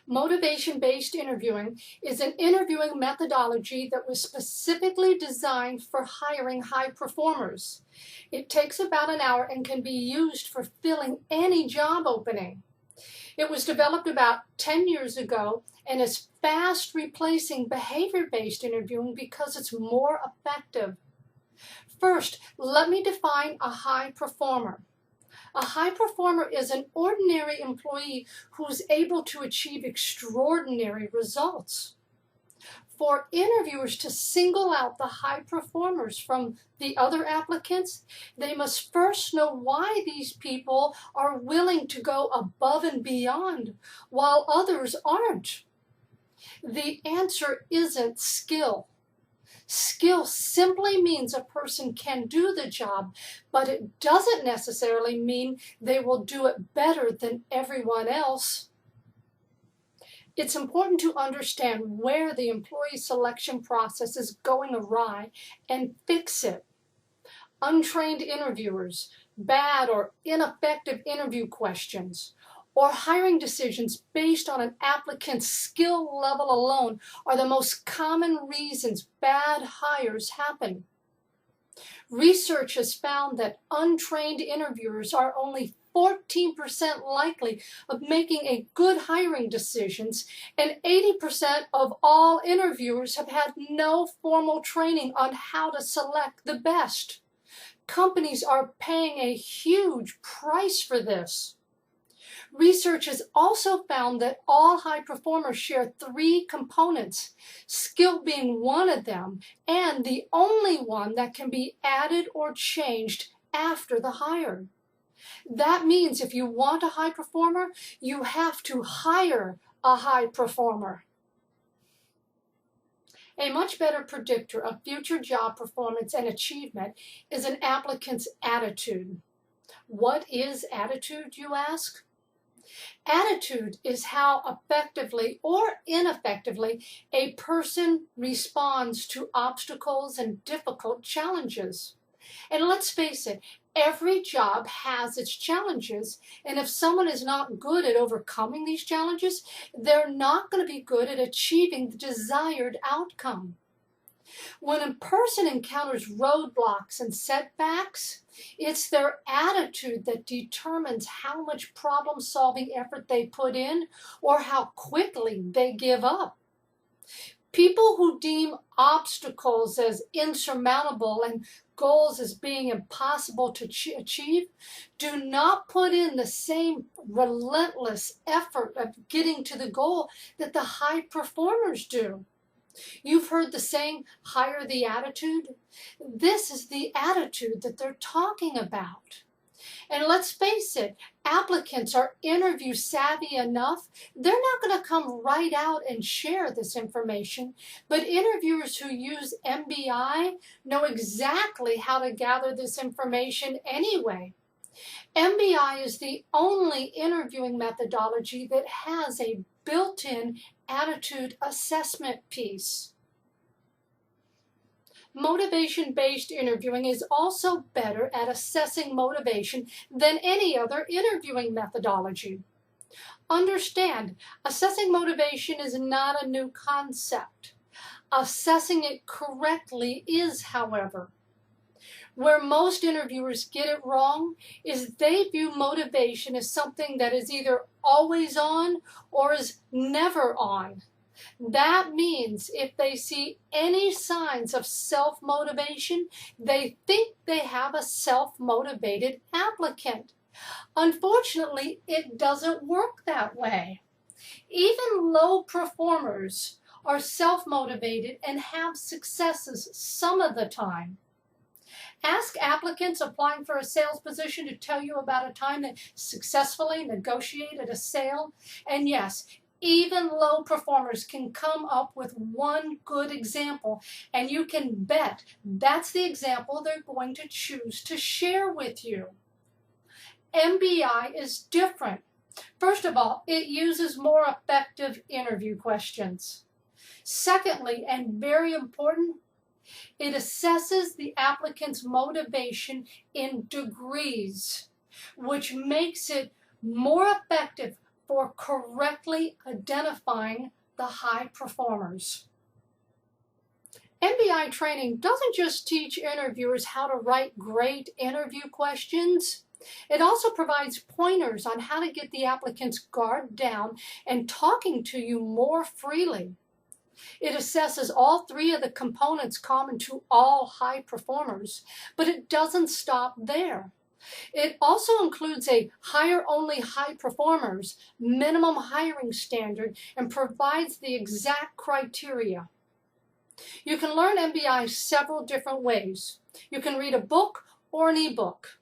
Motivation-based interviewing is an interviewing methodology that was specifically designed for hiring high performers. It takes about an hour and can be used for filling any job opening. It was developed about 10 years ago and is fast replacing behavior-based interviewing because it's more effective. First, let me define a high performer. A high performer is an ordinary employee who's able to achieve extraordinary results. For interviewers to single out the high performers from the other applicants, they must first know why these people are willing to go above and beyond while others aren't. The answer isn't skill. Skill simply means a person can do the job, but it doesn't necessarily mean they will do it better than everyone else. It's important to understand where the employee selection process is going awry and fix it. Untrained interviewers, bad or ineffective interview questions, or hiring decisions based on an applicant's skill level alone are the most common reasons bad hires happen. Research has found that untrained interviewers are only 14% likely of making a good hiring decisions, and 80% of all interviewers have had no formal training on how to select the best. Companies are paying a huge price for this. Research has also found that all high performers share three components, skill being one of them, and the only one that can be added or changed after the hire. That means if you want a high performer, you have to hire a high performer. A much better predictor of future job performance and achievement is an applicant's attitude. What is attitude, you ask? Attitude is how effectively or ineffectively a person responds to obstacles and difficult challenges. And let's face it, every job has its challenges, and if someone is not good at overcoming these challenges, they're not going to be good at achieving the desired outcome. When a person encounters roadblocks and setbacks, it's their attitude that determines how much problem-solving effort they put in or how quickly they give up. People who deem obstacles as insurmountable and goals as being impossible to achieve do not put in the same relentless effort of getting to the goal that the high performers do. You've heard the saying, hire the attitude. This is the attitude that they're talking about. And let's face it, applicants are interview savvy enough, they're not going to come right out and share this information, but interviewers who use MBI know exactly how to gather this information anyway. MBI is the only interviewing methodology that has a built-in attitude assessment piece. Motivation-based interviewing is also better at assessing motivation than any other interviewing methodology. Understand, assessing motivation is not a new concept. Assessing it correctly is, however. Where most interviewers get it wrong is they view motivation as something that is either always on or is never on. That means if they see any signs of self-motivation, they think they have a self-motivated applicant. Unfortunately, it doesn't work that way. Even low performers are self-motivated and have successes some of the time. Ask applicants applying for a sales position to tell you about a time they successfully negotiated a sale. And yes, even low performers can come up with one good example, and you can bet that's the example they're going to choose to share with you. MBI is different. First of all, it uses more effective interview questions. Secondly, and very important, it assesses the applicant's motivation in degrees, which makes it more effective for correctly identifying the high performers. MBI training doesn't just teach interviewers how to write great interview questions. It also provides pointers on how to get the applicant's guard down and talking to you more freely. It assesses all three of the components common to all high performers, but it doesn't stop there. It also includes a hire only high performers minimum hiring standard and provides the exact criteria. You can learn MBI several different ways. You can read a book or an ebook.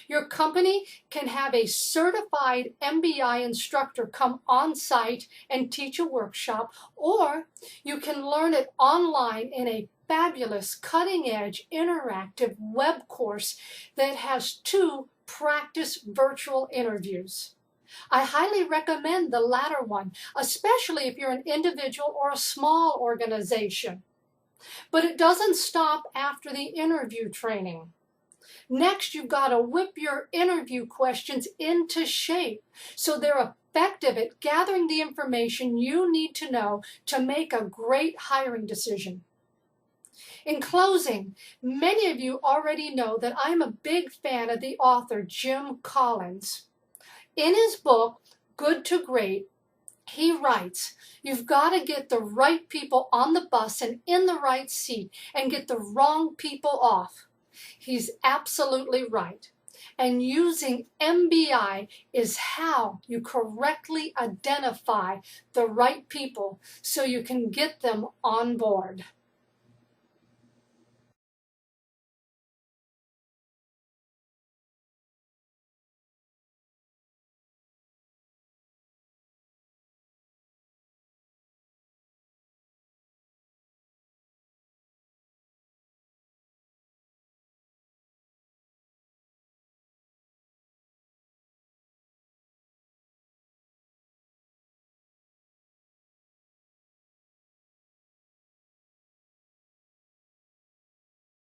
Your company can have a certified MBI instructor come on site and teach a workshop, or you can learn it online in a fabulous, cutting-edge, interactive web course that has 2 practice virtual interviews. I highly recommend the latter one, especially if you're an individual or a small organization. But it doesn't stop after the interview training. Next, you've got to whip your interview questions into shape so they're effective at gathering the information you need to know to make a great hiring decision. In closing, many of you already know that I'm a big fan of the author Jim Collins. In his book, Good to Great, he writes, you've got to get the right people on the bus and in the right seat and get the wrong people off. He's absolutely right. And using MBI is how you correctly identify the right people so you can get them on board.